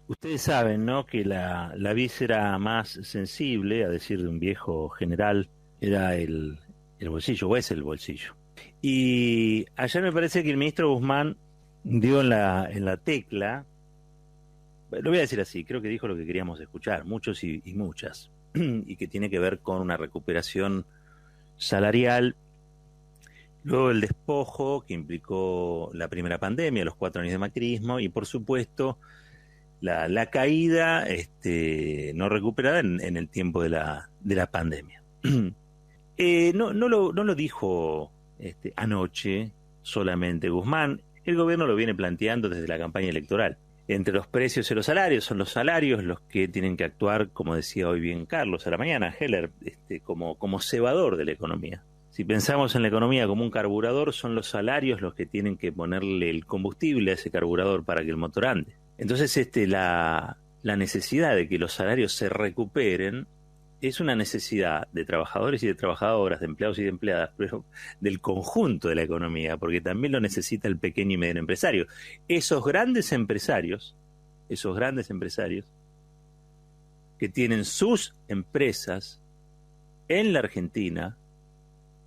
Ustedes saben, ¿no?, que la víscera más sensible, a decir de un viejo general, era el bolsillo, o es el bolsillo. Y ayer me parece que el ministro Guzmán dio en la tecla, lo voy a decir así, creo que dijo lo que queríamos escuchar, muchos y muchas, y que tiene que ver con una recuperación salarial, luego el despojo que implicó la primera pandemia, los 4 años de macrismo, y por supuesto la caída no recuperada en el tiempo de la pandemia. No lo dijo anoche solamente Guzmán, el gobierno lo viene planteando desde la campaña electoral. Entre los precios y los salarios, son los salarios los que tienen que actuar, como decía hoy bien Carlos a la mañana, Heller, como cebador de la economía. Si pensamos en la economía como un carburador, son los salarios los que tienen que ponerle el combustible a ese carburador para que el motor ande. Entonces, la necesidad de que los salarios se recuperen es una necesidad de trabajadores y de trabajadoras, de empleados y de empleadas, pero del conjunto de la economía, porque también lo necesita el pequeño y mediano empresario. Esos grandes empresarios que tienen sus empresas en la Argentina,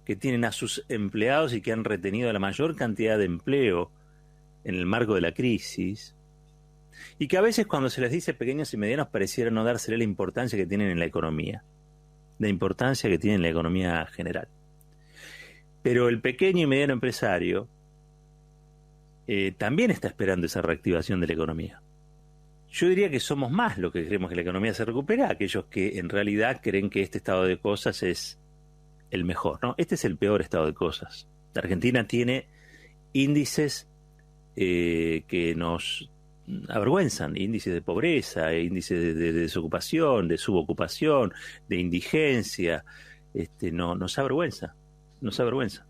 que tienen a sus empleados y que han retenido la mayor cantidad de empleo en el marco de la crisis, y que a veces cuando se les dice pequeños y medianos pareciera no dársele la importancia que tienen en la economía, la importancia que tienen en la economía general. Pero el pequeño y mediano empresario también está esperando esa reactivación de la economía. Yo diría que somos más los que creemos que la economía se recupera, aquellos que en realidad creen que este estado de cosas es el mejor, ¿no? Este es el peor estado de cosas. La Argentina tiene índices que nos avergüenzan, índices de pobreza, índices de desocupación, de subocupación, de indigencia. Nos avergüenza, nos avergüenza.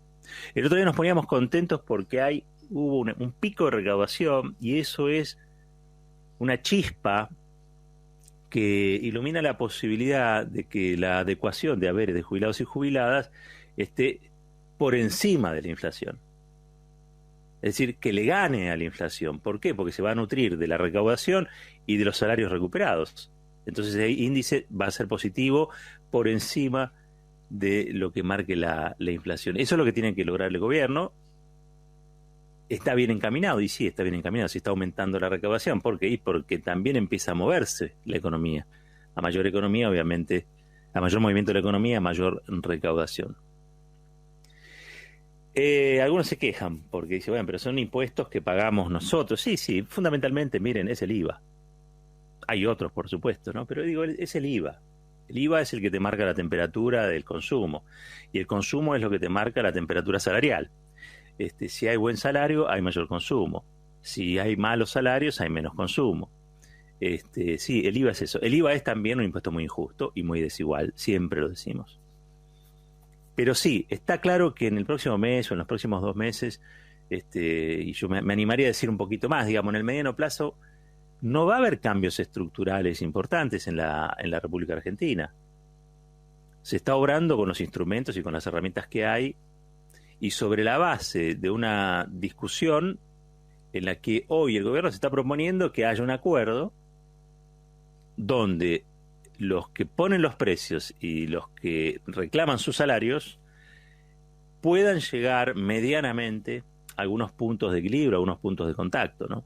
El otro día nos poníamos contentos porque hubo un pico de recaudación, y eso es una chispa que ilumina la posibilidad de que la adecuación de haberes de jubilados y jubiladas esté por encima de la inflación. Es decir, que le gane a la inflación. ¿Por qué? Porque se va a nutrir de la recaudación y de los salarios recuperados. Entonces el índice va a ser positivo por encima de lo que marque la inflación. Eso es lo que tiene que lograr el gobierno. Está bien encaminado, y sí, está bien encaminado, sí está aumentando la recaudación. ¿Por qué? Porque también empieza a moverse la economía. A mayor economía, obviamente, a mayor movimiento de la economía, a mayor recaudación. Algunos se quejan porque dicen, bueno, pero son impuestos que pagamos nosotros. Sí, sí, fundamentalmente, miren, es el IVA. Hay otros, por supuesto, ¿no? Pero digo, es el IVA. El IVA es el que te marca la temperatura del consumo. Y el consumo es lo que te marca la temperatura salarial. Si hay buen salario, hay mayor consumo. Si hay malos salarios, hay menos consumo. Sí, el IVA es eso. El IVA es también un impuesto muy injusto y muy desigual, siempre lo decimos. Pero sí, está claro que en el próximo mes o en los próximos 2 meses, y yo me animaría a decir un poquito más, digamos, en el mediano plazo, no va a haber cambios estructurales importantes en la República Argentina. Se está obrando con los instrumentos y con las herramientas que hay, y sobre la base de una discusión en la que hoy el gobierno se está proponiendo que haya un acuerdo donde los que ponen los precios y los que reclaman sus salarios puedan llegar medianamente a algunos puntos de equilibrio, a algunos puntos de contacto, ¿no?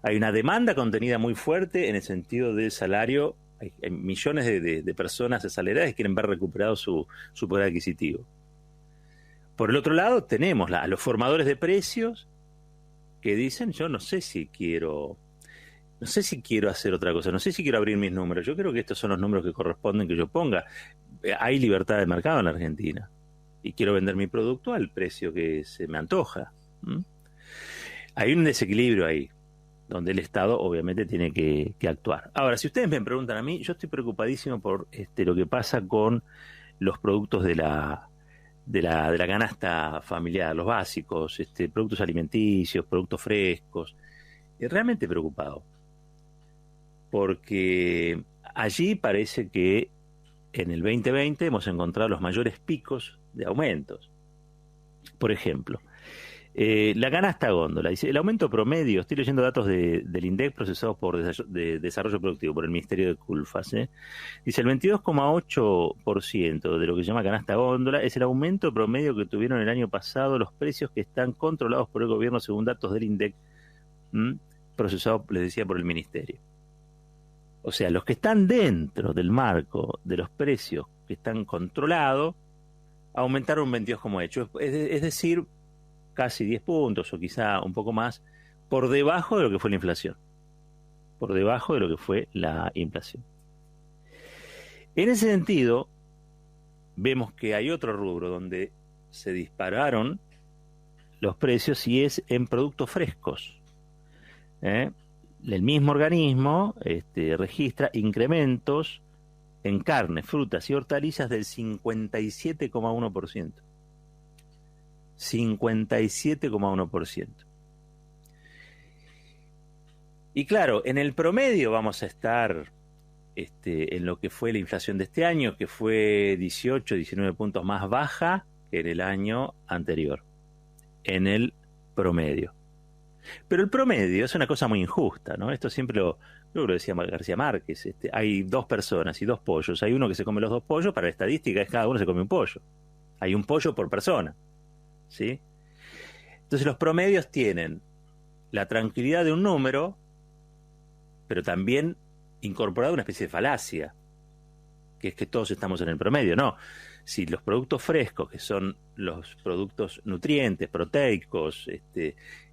Hay una demanda contenida muy fuerte en el sentido del salario. Hay millones de personas asalariadas que quieren ver recuperado su poder adquisitivo. Por el otro lado, tenemos a los formadores de precios que dicen, yo no sé si quiero hacer otra cosa, no sé si quiero abrir mis números, yo creo que estos son los números que corresponden que yo ponga. Hay libertad de mercado en la Argentina y quiero vender mi producto al precio que se me antoja. Hay un desequilibrio ahí, donde el Estado obviamente tiene que actuar. Ahora, si ustedes me preguntan a mí, yo estoy preocupadísimo por lo que pasa con los productos de la canasta familiar, los básicos, productos alimenticios, productos frescos. Realmente preocupado, porque allí parece que en el 2020 hemos encontrado los mayores picos de aumentos. Por ejemplo, La canasta góndola, dice, el aumento promedio, estoy leyendo datos del INDEC procesados por Desarrollo Productivo, por el Ministerio de Culfas, dice el 22,8% de lo que se llama canasta góndola es el aumento promedio que tuvieron el año pasado los precios que están controlados por el gobierno según datos del INDEC, procesados, les decía, por el Ministerio. O sea, los que están dentro del marco de los precios que están controlados aumentaron un 22,8%, es decir, casi 10 puntos o quizá un poco más, por debajo de lo que fue la inflación. Por debajo de lo que fue la inflación. En ese sentido, vemos que hay otro rubro donde se dispararon los precios y es en productos frescos. El mismo organismo registra incrementos en carne, frutas y hortalizas del 57,1%. 57,1%. Y claro, en el promedio vamos a estar en lo que fue la inflación de este año, que fue 18, 19 puntos más baja que en el año anterior. En el promedio. Pero el promedio es una cosa muy injusta, ¿no? Esto siempre lo decía García Márquez. Hay dos personas y dos pollos. Hay uno que se come los dos pollos, para la estadística es cada uno se come un pollo. Hay un pollo por persona. ¿Sí? Entonces los promedios tienen la tranquilidad de un número, pero también incorporado una especie de falacia, que es que todos estamos en el promedio. No, si los productos frescos, que son los productos nutrientes, proteicos,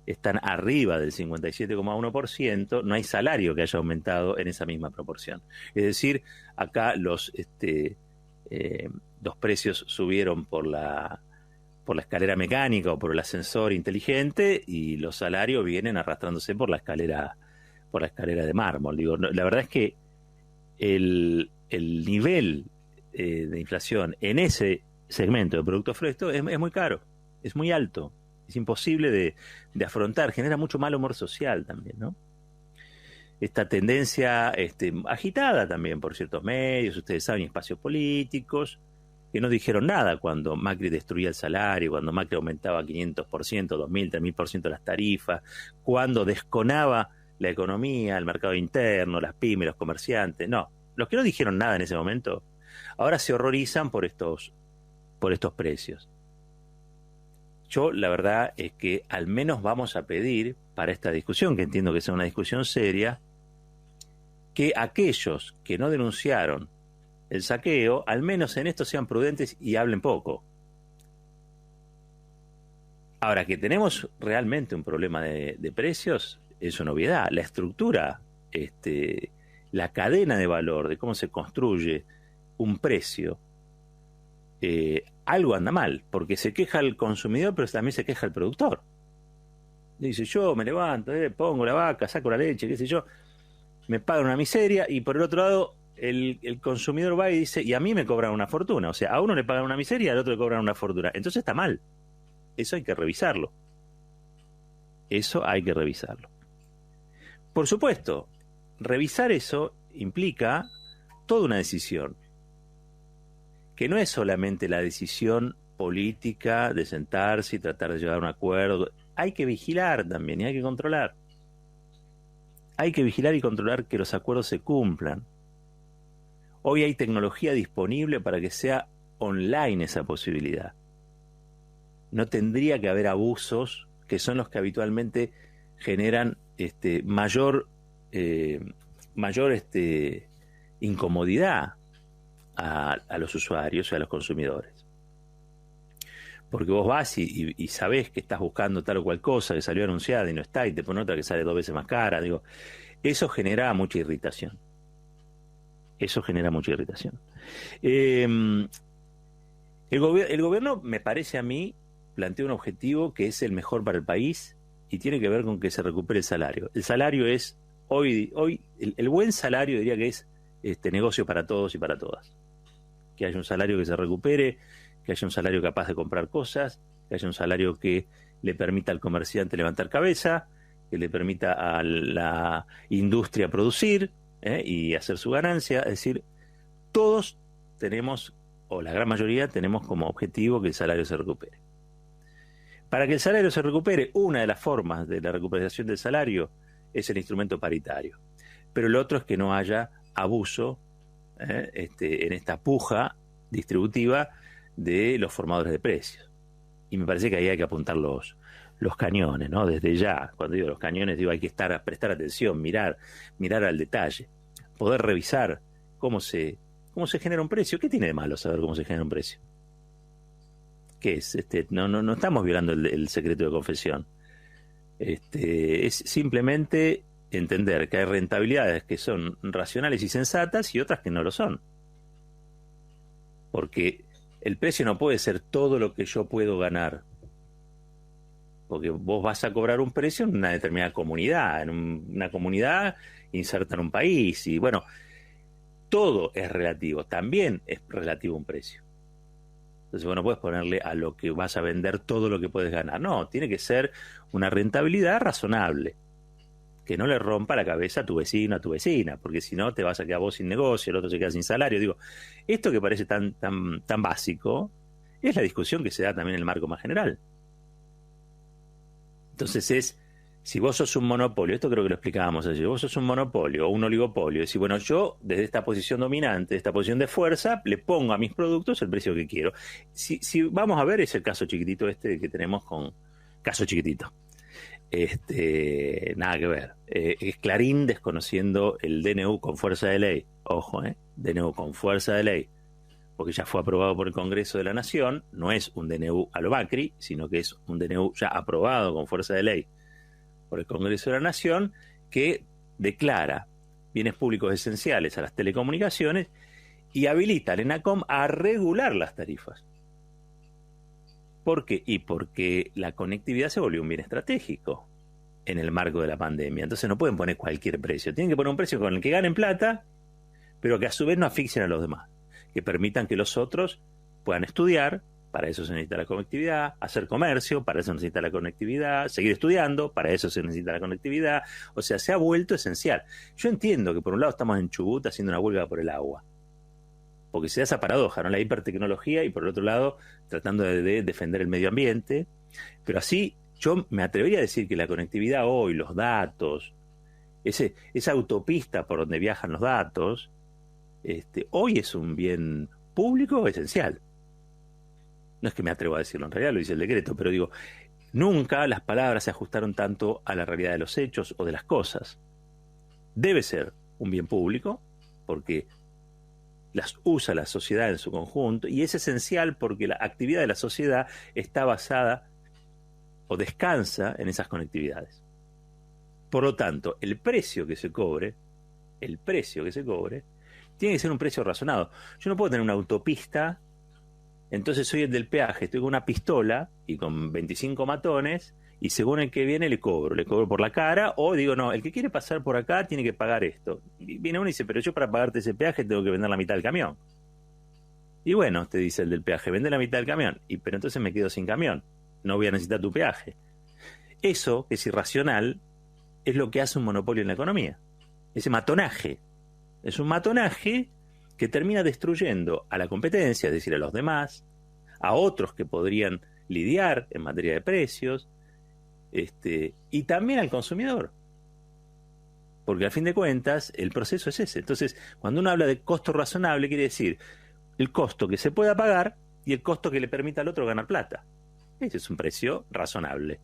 están arriba del 57,1%, no hay salario que haya aumentado en esa misma proporción. Es decir, acá los precios subieron por la escalera mecánica o por el ascensor inteligente y los salarios vienen arrastrándose por la escalera de mármol. Digo, la verdad es que el nivel de inflación en ese segmento de productos frescos es muy caro, es muy alto, es imposible de afrontar, genera mucho mal humor social también, ¿no? Esta tendencia agitada también por ciertos medios, ustedes saben, espacios políticos, que no dijeron nada cuando Macri destruía el salario, cuando Macri aumentaba 500%, 2.000, 3.000% las tarifas, cuando desconaba la economía, el mercado interno, las pymes, los comerciantes. No, los que no dijeron nada en ese momento, ahora se horrorizan por estos precios. Yo la verdad es que al menos vamos a pedir para esta discusión, que entiendo que sea una discusión seria, que aquellos que no denunciaron el saqueo, al menos en esto sean prudentes y hablen poco. Ahora, que tenemos realmente un problema de precios, es una obviedad. La estructura, la cadena de valor, de cómo se construye un precio, algo anda mal, porque se queja el consumidor, pero también se queja el productor. Dice, yo me levanto, pongo la vaca, saco la leche, qué sé yo, me pagan una miseria, y por el otro lado el consumidor va y dice, y a mí me cobran una fortuna. O sea, a uno le pagan una miseria y al otro le cobran una fortuna. Entonces está mal. Eso hay que revisarlo. Eso hay que revisarlo. Por supuesto, revisar eso implica toda una decisión, que no es solamente la decisión política de sentarse y tratar de llegar a un acuerdo. Hay que vigilar también y hay que controlar. Hay que vigilar y controlar que los acuerdos se cumplan. Hoy hay tecnología disponible para que sea online esa posibilidad. No tendría que haber abusos, que son los que habitualmente generan mayor incomodidad a los usuarios y a los consumidores. Porque vos vas y sabés que estás buscando tal o cual cosa que salió anunciada y no está, y te ponen otra que sale 2 veces más cara. Digo, eso genera mucha irritación. Eso genera mucha irritación. El gobierno, me parece a mí, plantea un objetivo que es el mejor para el país y tiene que ver con que se recupere el salario. El salario es, hoy el buen salario diría que es negocio para todos y para todas. Que haya un salario que se recupere, que haya un salario capaz de comprar cosas, que haya un salario que le permita al comerciante levantar cabeza, que le permita a la industria producir y hacer su ganancia. Es decir, todos tenemos, o la gran mayoría tenemos como objetivo que el salario se recupere. Para que el salario se recupere, una de las formas de la recuperación del salario es el instrumento paritario. Pero lo otro es que no haya abuso en esta puja distributiva de los formadores de precios. Y me parece que ahí hay que apuntar los cañones, ¿no? Desde ya, cuando digo los cañones, digo hay que prestar atención, mirar al detalle, poder revisar cómo se genera un precio. ¿Qué tiene de malo saber cómo se genera un precio? ¿Qué es? No estamos violando el secreto de confesión. Es simplemente entender que hay rentabilidades que son racionales y sensatas y otras que no lo son. Porque el precio no puede ser todo lo que yo puedo ganar. Porque vos vas a cobrar un precio en una determinada comunidad, en una comunidad inserta en un país. Y bueno, todo es relativo. También es relativo un precio. Entonces vos no puedes ponerle a lo que vas a vender todo lo que puedes ganar. No, tiene que ser una rentabilidad razonable. Que no le rompa la cabeza a tu vecino, a tu vecina, porque si no te vas a quedar vos sin negocio, el otro se queda sin salario. Digo, esto que parece tan básico es la discusión que se da también en el marco más general. Entonces si vos sos un monopolio, esto creo que lo explicábamos ayer, vos sos un monopolio o un oligopolio, decís, bueno, yo desde esta posición dominante, esta posición de fuerza, le pongo a mis productos el precio que quiero. Si vamos a ver, es el caso chiquitito que tenemos con... Caso chiquitito. Nada que ver. Es Clarín desconociendo el DNU con fuerza de ley. Ojo, DNU con fuerza de ley. Porque ya fue aprobado por el Congreso de la Nación, no es un DNU a lo Macri, sino que es un DNU ya aprobado con fuerza de ley por el Congreso de la Nación, que declara bienes públicos esenciales a las telecomunicaciones y habilita al ENACOM a regular las tarifas. ¿Por qué? Y porque la conectividad se volvió un bien estratégico en el marco de la pandemia. Entonces no pueden poner cualquier precio. Tienen que poner un precio con el que ganen plata, pero que a su vez no asfixien a los demás. Que permitan que los otros puedan estudiar, para eso se necesita la conectividad, hacer comercio, para eso se necesita la conectividad, seguir estudiando, para eso se necesita la conectividad. O sea, se ha vuelto esencial. Yo entiendo que por un lado estamos en Chubut haciendo una huelga por el agua, porque se da esa paradoja, ¿no? La hipertecnología y por el otro lado tratando de defender el medio ambiente. Pero así yo me atrevería a decir que la conectividad hoy, los datos, esa autopista por donde viajan los datos, hoy es un bien público esencial. No es que me atrevo a decirlo, en realidad lo dice el decreto, pero digo, nunca las palabras se ajustaron tanto a la realidad de los hechos o de las cosas. Debe ser un bien público, porque las usa la sociedad en su conjunto, y es esencial porque la actividad de la sociedad está basada o descansa en esas conectividades. Por lo tanto, el precio que se cobre, tiene que ser un precio razonado. Yo no puedo tener una autopista, entonces soy el del peaje, estoy con una pistola y con 25 matones, y según el que viene le cobro por la cara, o digo, no, el que quiere pasar por acá tiene que pagar esto. Y viene uno y dice, pero yo para pagarte ese peaje tengo que vender la mitad del camión. Y bueno, te dice el del peaje, vende la mitad del camión, pero entonces me quedo sin camión, no voy a necesitar tu peaje. Eso, que es irracional, es lo que hace un monopolio en la economía. Ese matonaje. Es un matonaje que termina destruyendo a la competencia, es decir, a los demás, a otros que podrían lidiar en materia de precios, y también al consumidor. Porque a fin de cuentas el proceso es ese. Entonces, cuando uno habla de costo razonable, quiere decir el costo que se pueda pagar y el costo que le permita al otro ganar plata. Ese es un precio razonable.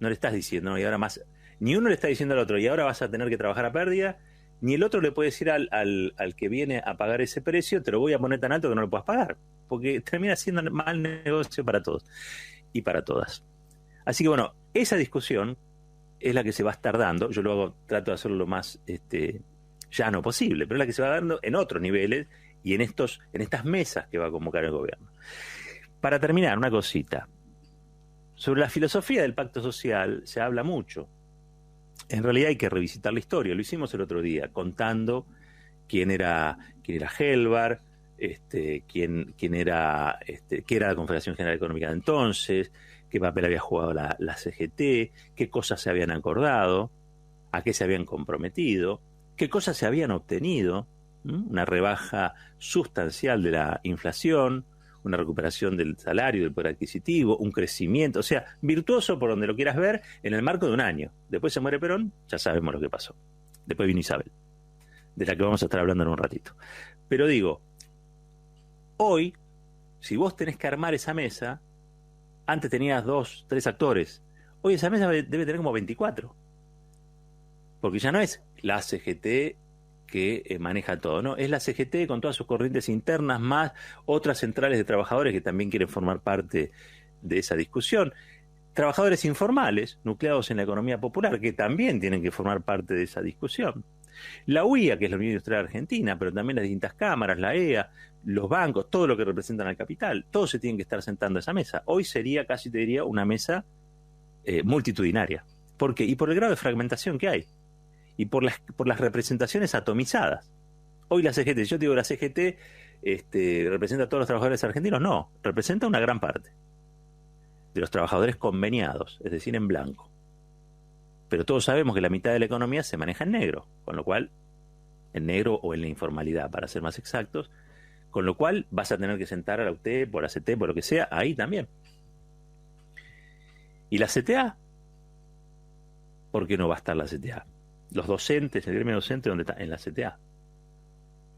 No le estás diciendo, no, y ahora más, ni uno le está diciendo al otro, y ahora vas a tener que trabajar a pérdida, ni el otro le puede decir al que viene a pagar ese precio, te lo voy a poner tan alto que no lo puedas pagar, porque termina siendo mal negocio para todos y para todas. Así que bueno, esa discusión es la que se va a estar dando. Yo trato de hacerlo lo más llano posible, pero es la que se va dando en otros niveles y en estas mesas que va a convocar el gobierno. Para terminar, una cosita. Sobre la filosofía del pacto social se habla mucho. En realidad hay que revisitar la historia. Lo hicimos el otro día, contando quién era Helbar, qué era la Confederación General Económica de entonces, qué papel había jugado la CGT, qué cosas se habían acordado, a qué se habían comprometido, qué cosas se habían obtenido, una rebaja sustancial de la inflación, una recuperación del salario, del poder adquisitivo, un crecimiento, o sea, virtuoso por donde lo quieras ver, en el marco de un año. Después se muere Perón, ya sabemos lo que pasó. Después vino Isabel, de la que vamos a estar hablando en un ratito. Pero digo, hoy, si vos tenés que armar esa mesa, antes tenías 2, 3 actores, hoy esa mesa debe tener como 24. Porque ya no es la CGT que maneja todo, ¿no? Es la CGT con todas sus corrientes internas, más otras centrales de trabajadores que también quieren formar parte de esa discusión. Trabajadores informales, nucleados en la economía popular, que también tienen que formar parte de esa discusión. La UIA, que es la Unión Industrial Argentina, pero también las distintas cámaras, la EA, los bancos, todo lo que representan al capital, todos se tienen que estar sentando a esa mesa. Hoy sería, casi te diría, una mesa multitudinaria. ¿Por qué? Y por el grado de fragmentación que hay. Y por las representaciones atomizadas. Hoy la CGT, yo digo la CGT representa a todos los trabajadores argentinos, no, representa una gran parte de los trabajadores conveniados, es decir, en blanco. Pero todos sabemos que la mitad de la economía se maneja en negro, con lo cual, en negro o en la informalidad, para ser más exactos, con lo cual vas a tener que sentar a la UTE, por la CT, por lo que sea, ahí también. ¿Y la CTA? ¿Por qué no va a estar la CTA? Los docentes, el gremio docente, ¿dónde está? En la CTA.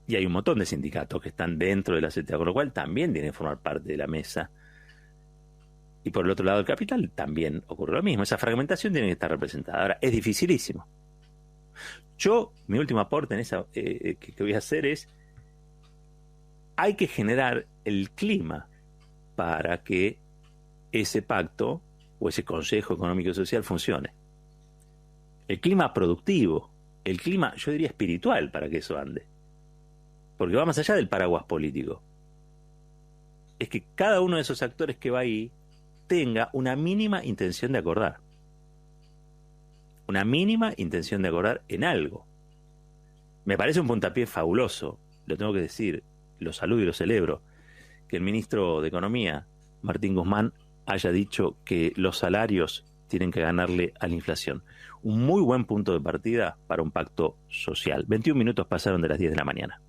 Y hay un montón de sindicatos que están dentro de la CTA, con lo cual también tienen que formar parte de la mesa. Y por el otro lado del capital también ocurre lo mismo. Esa fragmentación tiene que estar representada. Ahora, es dificilísimo. Yo, mi último aporte en esa que voy a hacer es, hay que generar el clima para que ese pacto o ese Consejo Económico y Social funcione. El clima productivo, el clima, yo diría, espiritual para que eso ande. Porque va más allá del paraguas político. Es que cada uno de esos actores que va ahí tenga una mínima intención de acordar. Una mínima intención de acordar en algo. Me parece un puntapié fabuloso, lo tengo que decir, lo saludo y lo celebro, que el ministro de Economía, Martín Guzmán, haya dicho que los salarios tienen que ganarle a la inflación. Un muy buen punto de partida para un pacto social. 21 minutos pasaron de las 10 de la mañana.